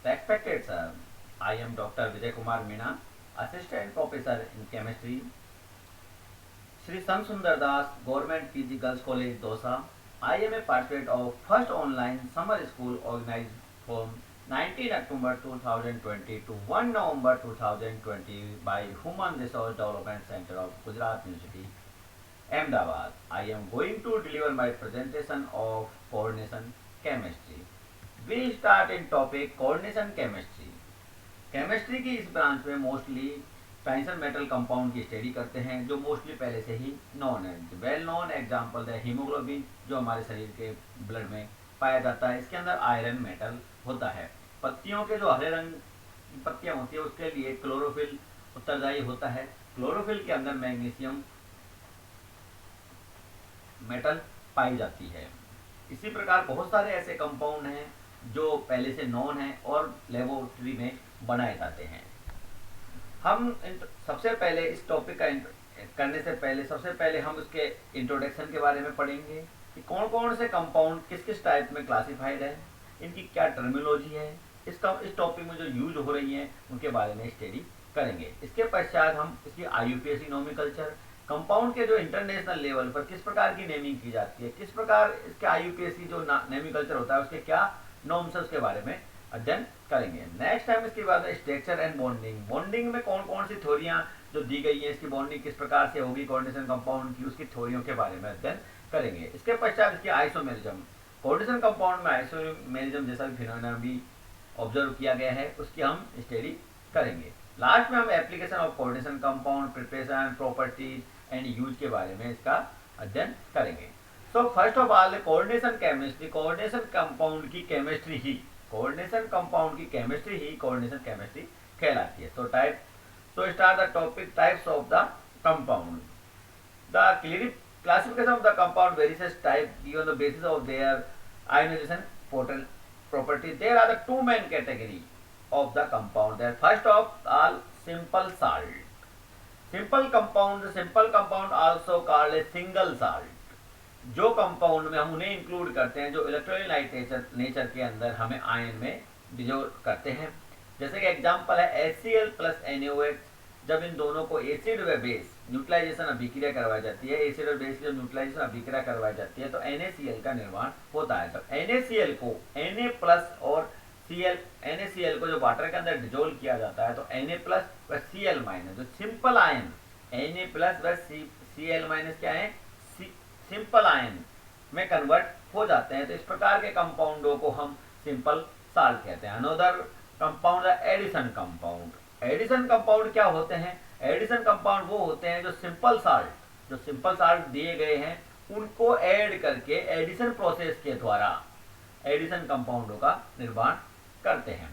Respected sir, I am Dr. Vijay Kumar Meena, Assistant Professor in Chemistry, Sri Sant Sundar Das, Government PG Girls College, Dosa. I am a participant of first online summer school organized from 19 October 2020 to 1 November 2020 by Human Resource Development Center of Gujarat University, Ahmedabad. I am going to deliver my presentation of coordination chemistry. We start in topic coordination chemistry. Chemistry की इस branch में mostly transition metal compound की study करते हैं जो mostly पहले से ही non है। वेल नॉन एग्जांपल है हीमोग्लोबिन जो हमारे शरीर के ब्लड में पाया जाता है। इसके अंदर आयरन मेटल होता है। पत्तियों के जो हरे रंग की पत्तियां होती है उसके लिए क्लोरोफिल उत्तरदायी होता है। क्लोरोफिल के अंदर मैग्नीशियम मेटल पाई जाती है। इसी प्रकार बहुत सारे ऐसे कंपाउंड हैं जो पहले से नॉन है और लेबोरेटरी में बनाए जाते हैं। हम सबसे पहले इस टॉपिक का करने से पहले सबसे पहले हम उसके इंट्रोडक्शन के बारे में पढ़ेंगे कि कौन कौन से कंपाउंड किस किस टाइप में क्लासिफाइड है, इनकी क्या टर्मिनोलॉजी है, इस टॉपिक में जो यूज हो रही है उनके बारे में स्टडी करेंगे। इसके पश्चात हम इसकी IUPAC नोमेनक्लेचर, कंपाउंड के जो इंटरनेशनल लेवल पर किस प्रकार की नेमिंग की जाती है, किस प्रकार इसके IUPAC जो नोमेनक्लेचर होता है उसके क्या नॉर्म्स है उसके बारे में अध्ययन करेंगे। नेक्स्ट टाइम इसके बाद स्ट्रक्चर एंड बॉन्डिंग, बॉन्डिंग में कौन कौन सी थ्योरियां जो दी गई है, इसकी बॉन्डिंग किस प्रकार से होगी कोऑर्डिनेशन कंपाउंड की, उसकी थ्योरियों के बारे में अध्ययन करेंगे। इसके पश्चात इसकी आइसोमेरिज्म, कोऑर्डिनेशन कंपाउंड में आइसोमेरिज्म जैसा फिनोमेना भी ऑब्जर्व किया गया है उसकी हम स्टडी करेंगे। लास्ट में हम application of coordination compound, preparation, properties and use के बारे में इसका अध्ययन करेंगे। So first of all coordination chemistry, coordination compound की केमिस्ट्री ही कोऑर्डिनेशन कंपाउंड की केमिस्ट्री ही कोऑर्डिनेशन केमिस्ट्री कहलाती है। So start the topic types of the compound. The classification of the compound varies type given the basis of their ionization property. There are the two main category of the compound. There first of all simple salt. Simple compound also called a single salt. जो compound में हम उन्हें include करते हैं जो electrolyte nature के अंदर हमें आयन में डिजोल्व करते हैं। जैसे कि एग्जांपल है HCl प्लस NaOH। जब इन दोनों को एसिड व बेस न्यूट्रलाइजेशन अभिक्रिया करवाई जाती है, एसिड और बेस की जब न्यूट्रलाइजेशन अभिक्रिया करवाई जाती है तो NaCl का निर्माण होता है। जब NaCl को Na प्लस और NaCl को जो वाटर के अंदर डिजोल्व किया जाता है तो Na प्लस व Cl माइनस, जो सिंपल आयन Na प्लस व Cl माइनस क्या है, सिंपल आयन में कन्वर्ट हो जाते हैं। तो इस प्रकार के कंपाउंडों को हम सिंपल साल्ट कहते हैं। Another compound addition compound. Addition compound क्या होते हैं? एडिशन कंपाउंड वो होते हैं जो सिंपल साल्ट दिए गए हैं उनको ऐड करके एडिशन प्रोसेस के द्वारा एडिशन कंपाउंडों का निर्माण करते हैं।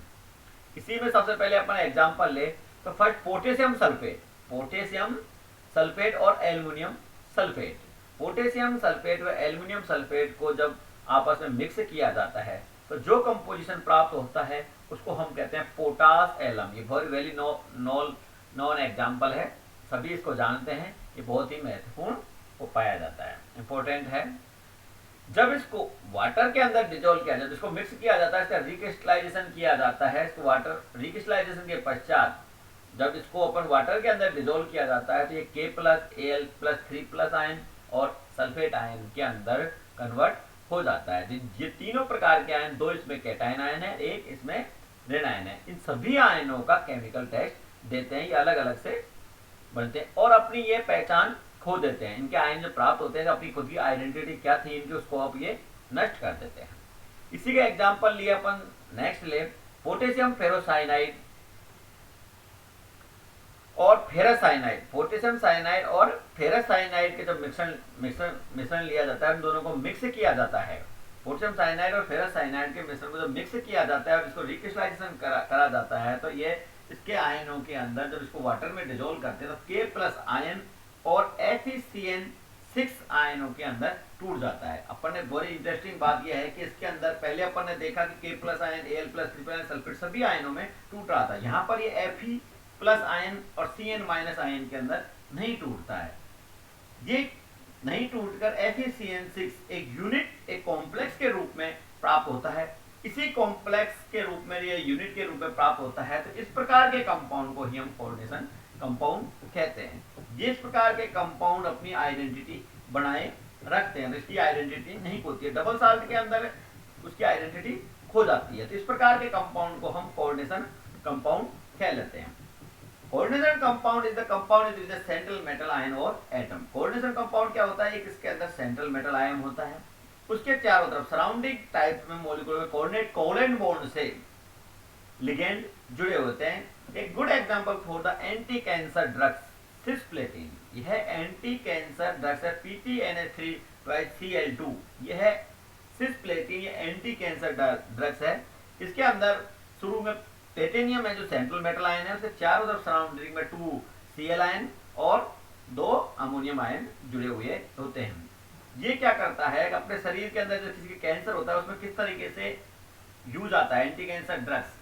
इसी में सबसे पहले अपन एग्जांपल ले तो फर्स्ट पोटेशियम सल्फेट और एल्युमिनियम सल्फेट। पोटेशियम सल्फेट व एल्युमिनियम सल्फेट को जब आपस में मिक्स किया जाता है तो जो कंपोजिशन प्राप्त होता है उसको हम कहते हैं पोटास एलम। ये बहुत वेरी नॉन एग्जाम्पल है, सभी इसको जानते हैं, ये बहुत ही महत्वपूर्ण को पाया जाता है, इंपॉर्टेंट है। जब इसको वाटर के अंदर डिजोल्व किया जाता है, इसको मिक्स किया जाता है, इसका रिक्रिस्टलाइजेशन किया जाता है। इसको वाटर रिक्रिस्टलाइजेशन के पश्चात जब इसको अपन वाटर के अंदर डिजोल्व किया जाता है तो ये K plus Al plus 3+ ion और सल्फेट आयन के अंदर कन्वर्ट हो जाता है। ये तीनों प्रकार के आयन, दो इसमें कैटायन आयन है, एक इसमें ऋण आयन है। इन सभी आयनों का केमिकल टेस्ट देते हैं, ये अलग अलग से बनते हैं और अपनी ये पहचान खो देते हैं। इनके आयन जो प्राप्त होते हैं अपनी खुद की आइडेंटिटी क्या थी इनकी उसको अब ये नष्ट कर देते हैं। इसी का एग्जाम्पल लिए अपन नेक्स्ट ले पोटेशियम फेरोसाइनाइड और फेरस साइनाइड। पोटेशियम साइनाइड और फेरस साइनाइड के जब मिश्रण लिया जाता है, इन दोनों को मिक्स किया जाता है। पोटेशियम साइनाइड और फेरस साइनाइड के मिश्रण को जब मिक्स किया जाता है और इसको रिक्रिस्टलाइजेशन करा जाता है तो ये इसके आयनों के अंदर जब इसको वाटर में डिजोल्व करते हैं तो K प्लस आयन और FeCN6 आयनों के अंदर टूट जाता है। अपन ने बड़ी इंटरेस्टिंग बात यह है कि इसके अंदर पहले अपन ने देखा कि K plus ion, Al plus, triple ion, sulphate सभी आयनों में टूट रहा था। यहाँ पर ये Fe प्लस आयन और Cn माइनस आयन के अंदर नहीं टूटता है। ये नहीं टूटकर FeCN6 एक यूनिट, एक कॉम्प्लेक्स के रूप में प्राप्त होता है इसी कॉम्प्लेक्स के रूप में या यूनिट के रूप में प्राप्त होता है। तो इस प्रकार के कंपाउंड को ही हम कोऑर्डिनेशन कंपाउंड कहते हैं। जिस प्रकार के कंपाउंड अपनी आइडेंटिटी बनाए रखते हैं, तो इसकी आइडेंटिटी नहीं होती है, डबल साल्ट के अंदर उसकी आइडेंटिटी खो जाती है। तो इस प्रकार के कंपाउंड को हम कोऑर्डिनेशन कंपाउंड कह लेते हैं। Coordination compound is the compound with the central metal ion और एटम। कोऑर्डिनेशन कंपाउंड क्या होता है? एक इसके अंदर सेंट्रल मेटल आयन होता है, उसके चारों तरफ सराउंडिंग टाइप में मॉलिक्यूल में कोवलेंट बॉन्ड से लिगेंड जुड़े होते हैं। एक good example for the anti cancer drugs cisplatin. यह एंटी कैंसर ड्रग्स है PTNH3/Cl2। यह सिस्प्लेटिन ये एंटी कैंसर ड्रग्स है। इसके अंदर शुरू में प्लेटिनियम है जो सेंट्रल मेटल आयन है, उसके चारों तरफ सराउंडिंग में 2 Cl आयन और 2 अमोनियम आयन जुड़े हुए होते हैं। ये क्या करता है कि अपने शरीर के अंदर जो किसी के कैंसर होता है उसमें किस तरीके से यूज आता है एंटी कैंसर ड्रग्स,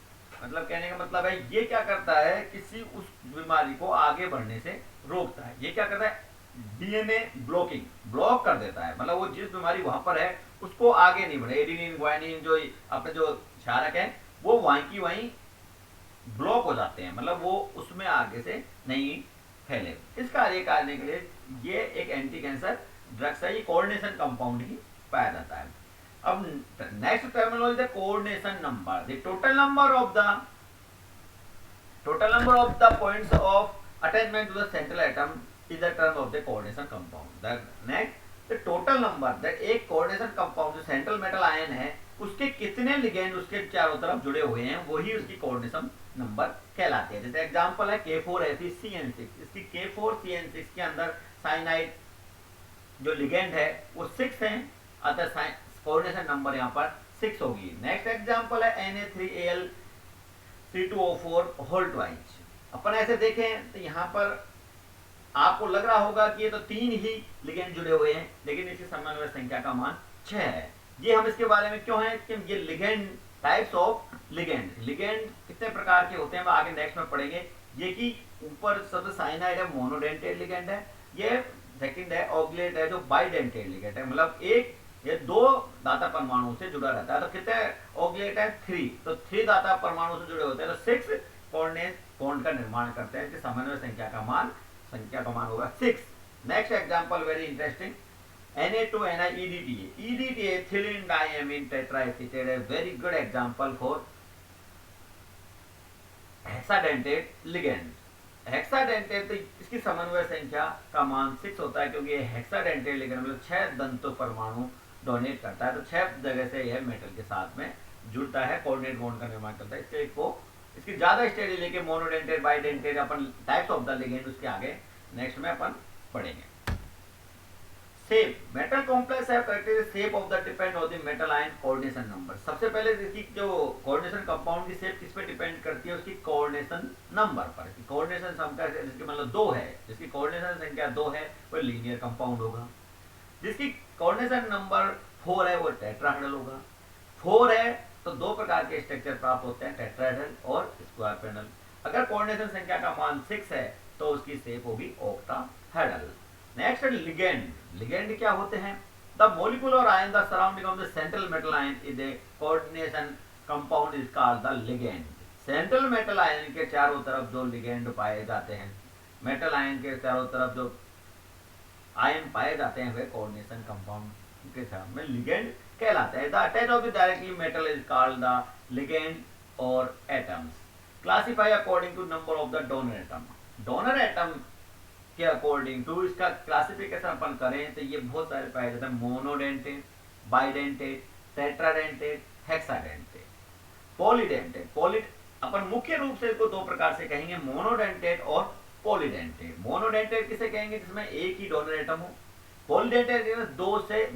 मतलब कहने का मतलब है ये क्या करता है, किसी उस बीमारी को आगे बढ़ने से रोकता है। ये क्या करता है? डीएनए ब्लॉक कर देता है, मतलब वो जिस बीमारी वहां पर है उसको आगे नहीं बढ़े। एडिनिन ग्वानिन जो अपने जो क्षारक है वो वहीं की वहीं ब्लॉक हो जाते हैं, मतलब वो उसमें आगे से नहीं फैले। इस कार्य करने के लिए ये एक एंटी कैंसर ड्रग्स है। ये कोऑर्डिनेशन कंपाउंड ही पाया जाता है। अब next terminology the coordination number. The total number of the points of attachment to the central atom is the term of the coordination compound. The next the total number that एक coordination compound जो central metal ion है उसके कितने ligand उसके चारों तरफ जुड़े हुए हैं वही उसकी कोऑर्डिनेशन नंबर कहलाती है। जैसे एग्जांपल है K4Fe-CN6। इसकी K4CN6 के अंदर साइनाइड जो लिगेंड है वो 6 है, अतः कोऑर्डिनेशन नंबर यहाँ पर 6 होगी। नेक्स्ट एग्जांपल है Na3Al3O4 अपन ऐसे देखें तो यहाँ पर आपको लग रहा होगा कि ये तो 3 ही लिगेंड जुड़े हुए हैं, लेकिन इसकी समन्वय संख्या का मान 6 है। ये हम इसके बारे में क्यों है कि ये लिगेंड टाइप्स ऑफ लिगेंड कितने प्रकार के होते हैं वो आगे नेक्स्ट में पढ़ेंगे। ये कि ऊपर सब साइनाइड है मोनोडेंटेड लिगेंड है, ये सेकंड है ऑग्लेट है जो बाइडेंटेड लिगेंड है, मतलब एक ये 2 दाता परमाणु से जुड़ा रहता है। तो कितने ऑग्लेट है? 3, तो 3 दाता परमाणु से जुड़े होते हैं, तो 6 कोऑर्डिनेट बॉन्ड का निर्माण करते हैं। इसके समन्वय संख्या का मान होगा 6। Next example very interesting, Na2Ni-EDTA। EDTA ethylene diamine tetracetate है very good example for hexadentate ligand. Hexadentate तो इसकी समन्वय संख्या का मान 6 होता है क्योंकि ये हेक्साडेंटेड लिगेंड मतलब 6 दंतो परमाणु डोनेट करता है, तो 6 जगह से यह मेटल के साथ में जुड़ता है, कोऑर्डिनेट बॉन्ड का निर्माण करता है। इसकी ज्यादा स्टडी लेके monodentate bidentate upon types of the ligand उसके आगे नेक्स्ट में अपन पढ़ेंगे। शेप मेटल कॉम्प्लेक्स है shape of the depend on the metal ion coordination number. सबसे पहले इसकी जो कोऑर्डिनेशन कंपाउंड की शेप किस पे डिपेंड करती है? उसकी कोऑर्डिनेशन नंबर पर। कोऑर्डिनेशन संख्या जिसकी मतलब 2 है, जिसकी कोऑर्डिनेशन संख्या 2 है वो लीनियर कंपाउंड होगा। जिसकी कोऑर्डिनेशन नंबर 4 है वो टेट्राहेड्रल होगा। 4 है तो 2 प्रकार के स्ट्रक्चर प्राप्त होते हैं, टेट्राहेड्रल और स्क्वायर। अगर कोऑर्डिनेशन संख्या का मान 6 है तो उसकी शेप होगी ऑक्टाहेड्रल। नेक्स्ट लिगेंड क्या होते हैं? The molecular ion the surrounding of the central metal ion is a coordination compound is called the ligand. Central metal ion के चारों तरफ जो लिगेंड पाए जाते हैं, मेटल आयन के चारों तरफ जो आयन पाए जाते हैं वे कोऑर्डिनेशन कंपाउंड के साथ में लिगेंड कहलाते हैं। The attach of the directly metal is called the ligand और atoms. Classify according to number of the donor atom. Donor atom के अकॉर्डिंग टू इसका क्लासिफिकेशन अपन करें तो ये बहुत सारे पाए जाते हैं, monodentate, bidentate, tetradentate, hexadentate, polydentate. अपन मुख्य रूप से इसको 2 प्रकार से कहेंगे, मोनोडेंटेड और पॉलीडेंटेड। मोनोडेंटेड किसे कहेंगे? जिसमें एक ही डोनर एटम हो। पॉलीडेंटेड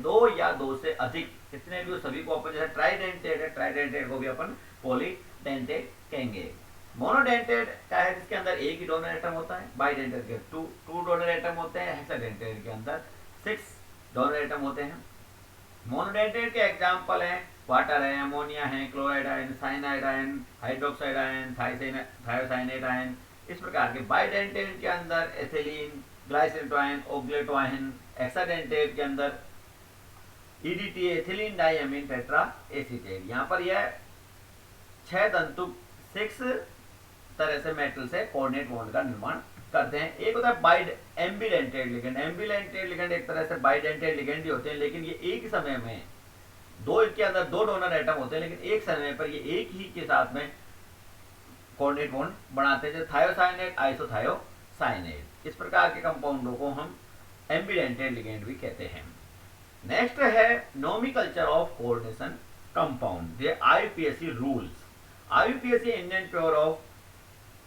2 या 2 से अधिक, कितने भी सभी को अपन जैसे ट्राइडेंटेड है, ट्राइडेंटेड को भी अपन पॉलीडेंटेड कहेंगे। मोनोडेंटेड क्या है? जिसके अंदर एक ही डोनर एटम होता है। बाइडेंटेड के 2 डोनर एटम होते हैं। हेक्साडेंटेड के अंदर 6 डोनर एटम होते हैं। मोनोडेंटेड के एग्जांपल हैं वाटर है, अमोनिया है, chloride ion, cyanide ion, hydroxide ion, thiocyanate ion, इस प्रकार के। बाइडेंटेड के अंदर ethylene, glycinate ion, oxalate ion. Hexadentate के अंदर EDTA ethylene diamine tetra acetate. यहाँ पर यह 6 तंतु 6 तरह से मेटल से कोऑर्डिनेट बॉन्ड का निर्माण करते हैं। एक होता है wide ambidentate ligand. Ambidentate ligand एक तरह से बाइडेंटेड लिगेंड ही होते हैं, लेकिन ये एक ही समय में दो, इनके अंदर दो डोनर एटम होते हैं, लेकिन एक समय पर ये एक ही के साथ में कोऑर्डिनेट बॉन्ड बनाते हैं, जैसे थायोसाइनेट, आइसोथायोसाइनेट। इस प्रकार के कंपाउंडों को हम एम्बिडेंटेड लिगेंड भी कहते हैं। नेक्स्ट है नोमेनक्लेचर ऑफ कोऑर्डिनेशन कंपाउंड, ये IUPAC rules. IUPAC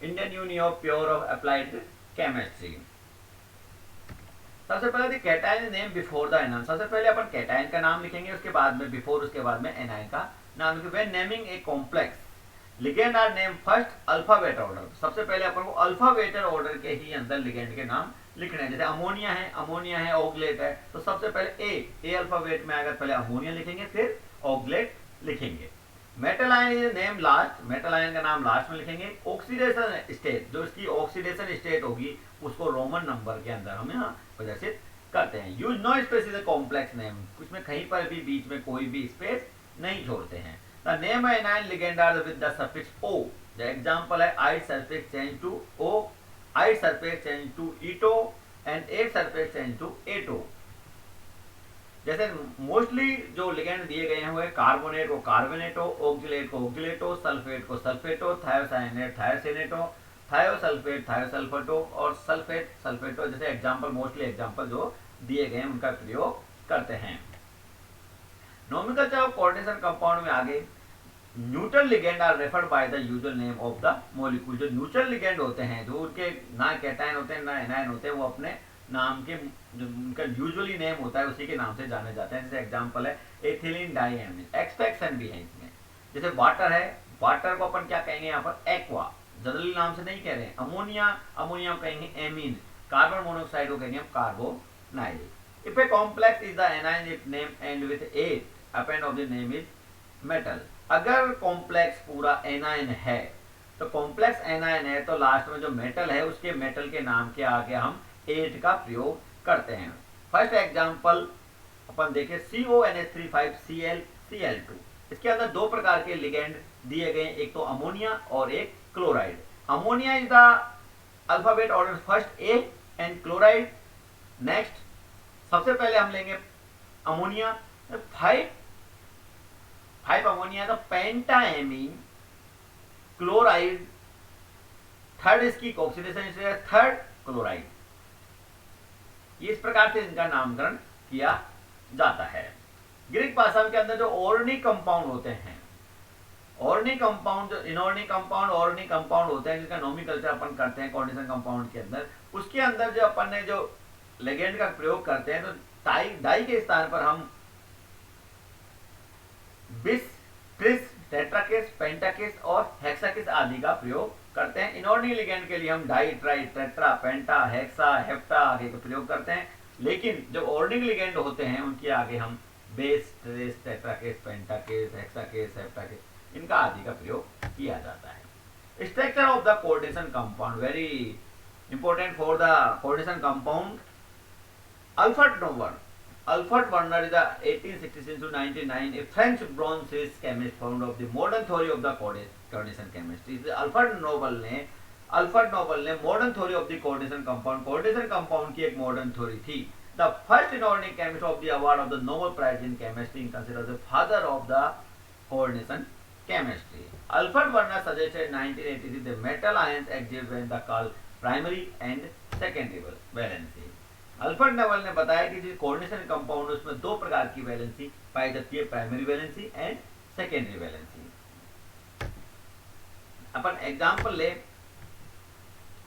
Indian union of pure of applied chemistry. सबसे पहले cation name before the anion. सबसे पहले अपन कैटायन का नाम लिखेंगे, उसके बाद में बिफोर, उसके बाद में एनायन का नाम लिखेंगे। When naming a complex ligand are name first alphabet order. सबसे पहले अपन को अल्फाबेट ऑर्डर के ही अंदर लिगेंड के नाम लिखने हैं। जैसे अमोनिया है, ऑक्सलेट है, तो सबसे पहले ए अल्फाबेट में आएगा, पहले अमोनिया लिखेंगे, फिर ऑक्सलेट लिखेंगे। Metal ion is name last, metal ion का नाम लास्ट में लिखेंगे। ऑक्सीडेशन स्टेट, जो इसकी ऑक्सीडेशन स्टेट होगी उसको रोमन नंबर के अंदर हम यहाँ प्रदर्शित करते हैं। Use no space is a complex name, उसमें कहीं पर भी बीच में कोई भी स्पेस नहीं छोड़ते हैं। The name of anion ligand are with the suffix O. The example है ide sulphate change to O, ide sulphate change to ito and ate sulphate change to ato. जैसे मोस्टली जो लिगेंड दिए गए हैं वो कार्बोनेट को कार्बोनेटो, oxalate को ऑक्सीलेटो, sulphate को सल्फेटो, थायोसाइनेट थायोसिनेटो, थायोसल्फेट थायोसल्फेटो और सल्फेट सल्फेटो। जैसे एग्जांपल, मोस्टली एग्जांपल जो दिए गए हैं उनका प्रयोग करते हैं। नोमेनक्लेचर ऑफ कोऑर्डिनेशन कंपाउंड में आगे neutral ligand are referred by the usual name of the molecule. जो न्यूट्रल लिगेंड होते हैं, जो उनके ना कैटायन होते हैं ना एनायन होते हैं, वो अपने नाम के जो उनका यूजुअली नेम होता है उसी के नाम से जाने जाते हैं। जैसे एग्जांपल है एथिलीन डाइएमीन, एक्सपेक्शन भी है इसमें। जैसे वाटर है, वाटर को अपन क्या कहेंगे यहाँ पर एक्वा, जनरली नाम से नहीं कह रहे हैं। अमोनिया को कहेंगे एमीन, कार्बन मोनोऑक्साइड को कहेंगे हम carbonyl. If a complex is the anion it name end with ate, append of the name is metal. अगर कॉम्प्लेक्स पूरा एनायन है, तो कॉम्प्लेक्स एनायन है तो लास्ट में जो मेटल है उसके मेटल के नाम के आगे हम 8 का प्रयोग करते हैं। फर्स्ट एग्जांपल अपन देखें CONH3 Cl2। इसके अंदर दो प्रकार के लिगेंड दिए गए, एक तो अमोनिया और एक chloride. Ammonia is the alphabet order first A and chloride next. सबसे पहले हम लेंगे अमोनिया, 5 अमोनिया तो पेंटाएमीन, क्लोराइड थर्ड, इसकी ऑक्सीडेशन स्टेट थर्ड क्लोराइड। इस प्रकार से इनका नामकरण किया जाता है। ग्रीक भाषा के अंदर जो ऑर्गेनिक कंपाउंड होते हैं, ऑर्गेनिक कंपाउंड, जो इनऑर्गेनिक कंपाउंड, ऑर्गेनिक कंपाउंड होते हैं जिसका नोमेनक्लेचर अपन करते हैं कोऑर्डिनेशन कंपाउंड के अंदर, उसके अंदर जो अपन ने जो लिगेंड का प्रयोग करते हैं, तो डाई के स्थान पर हम बिस, ट्रिस, टेट्राकेस, पेंटाकेस और हेक्साकेस आदि का प्रयोग करते हैं। इनऑर्गेनिक लिगेंड के लिए हम डाई, ट्राई, टेट्रा, पेंटा, हेक्सा, हेप्टा आगे का प्रयोग करते हैं। लेकिन जो ऑर्गेनिक लिगेंड होते हैं उनके आगे हम बेस, ट्रेस, टेट्राकेस, पेंटाकेस, हेक्साकेस, हेप्टाकेस इनका आदि का प्रयोग किया जाता है। Structure of the coordination compound, very important for the coordination compound. Alfred Werner is the 1866 to 1909 a French Bronze chemist found of the modern theory of the coordination chemistry। Alfred Nobel ने modern theory of the coordination compound की एक modern theory थी। The first inorganic chemist of the award of the Nobel prize in chemistry considered the father of the coordination chemistry. Alfred Werner suggested 1983 the metal ions exist when the called primary and secondary valency। Alfred Nobel ने बताया कि जो coordination compound उसमें दो प्रकार की valency पाई जाती है, primary valency and secondary valency. अपन एग्जांपल ले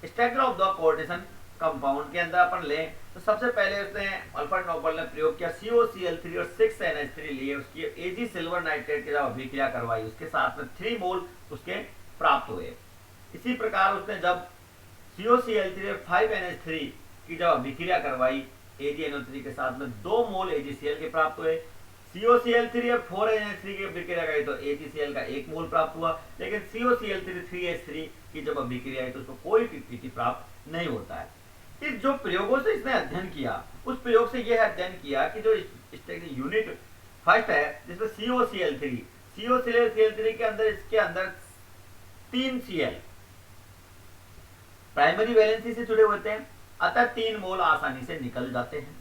structure of the coordination compound के अंदर अपन ले, तो सबसे पहले उसने अल्फ्रेड नोबल ने प्रयोग किया COCl3 और 6NH3 लिए, उसकी Ag सिल्वर नाइट्रेट की जब अभिक्रिया करवाई उसके साथ में 3 मोल उसके प्राप्त हुए। इसी प्रकार उसने जब COCl3 और 5NH3 की जब अभिक्रिया करवाई AgNO3 के साथ में 2 मोल AgCl के प्राप्त हुए। COCl3 और 4NH3 की अभिक्रिया गई तो AgCl का 1 मोल प्राप्त हुआ, लेकिन COCl3 3H3 की जब अभिक्रिया आई तो उसको कोई पीपीटी प्राप्त नहीं होता है। इस जो प्रयोगों से इसने अध्ययन किया, उस प्रयोग से यह अध्ययन किया कि जो यूनिट फर्स्ट है जिसमें COCl3 के अंदर इसके अंदर 3 Cl प्राइमरी वैलेंसी से जुड़े होते हैं, अतः 3 मोल आसानी से निकल जाते हैं।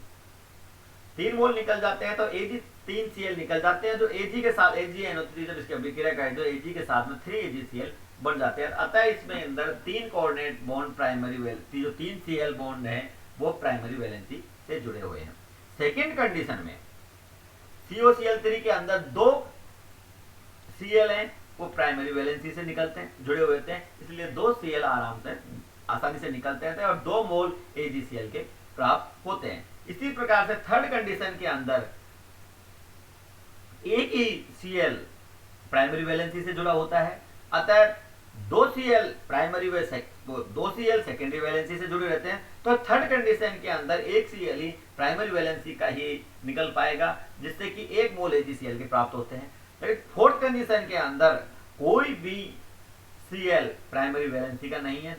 3 मोल निकल जाते हैं तो Ag 3 Cl निकल जाते हैं, जो Ag के साथ AgNO3 जब इसकी अभिक्रिया करें तो Ag के साथ में 3 AgCl बन जाते हैं। अतः इसमें अंदर 3 कोऑर्डिनेट बॉन्ड प्राइमरी वैलेंसी, जो 3 Cl बॉन्ड है वो प्राइमरी वैलेंसी से जुड़े हुए हैं। सेकेंड कंडीशन में COCl3 के अंदर 2 Cl हैं, वो प्राइमरी वैलेंसी से निकलते हैं, जुड़े हुए होते हैं, इसलिए 2 Cl आराम से आसानी से निकलते हैं और 2 मोल AgCl के प्राप्त होते हैं। इसी प्रकार से थर्ड कंडीशन के अंदर एक ही Cl प्राइमरी वैलेंसी से जुड़ा होता है, अतः 2 Cl सेकेंडरी वैलेंसी से जुड़े रहते हैं, तो थर्ड कंडीशन के अंदर एक Cl ही प्राइमरी वैलेंसी का ही निकल पाएगा, जिससे कि 1 मोल AgCl के प्राप्त होते हैं। लेकिन फोर्थ कंडीशन के अंदर कोई भी Cl प्राइमरी वैलेंसी का नहीं है,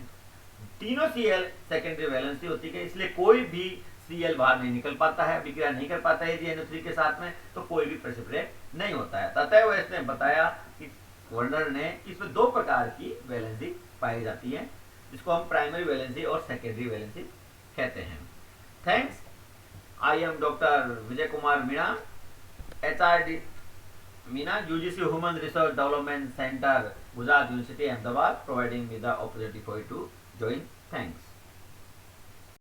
तीनों Cl सेकेंडरी वैलेंसी होती है, इसलिए कोई भी Cl बाहर नहीं निकल पाता है, अभिक्रिया नहीं कर पाता है AgNO3 के साथ में, तो कोई भी प्रेसिपिटेट नहीं होता है। तथा वो इसने बताया कि वर्नर ने इसमें 2 प्रकार की वैलेंसी पाई जाती है, जिसको हम प्राइमरी वैलेंसी और सेकेंडरी वैलेंसी कहते हैं। Thanks. I am doctor Vijay Kumar Meena, HRD Meena, UGC human research development centre, Gujarat university Ahmedabad, providing me the opportunity for you to join. Thanks.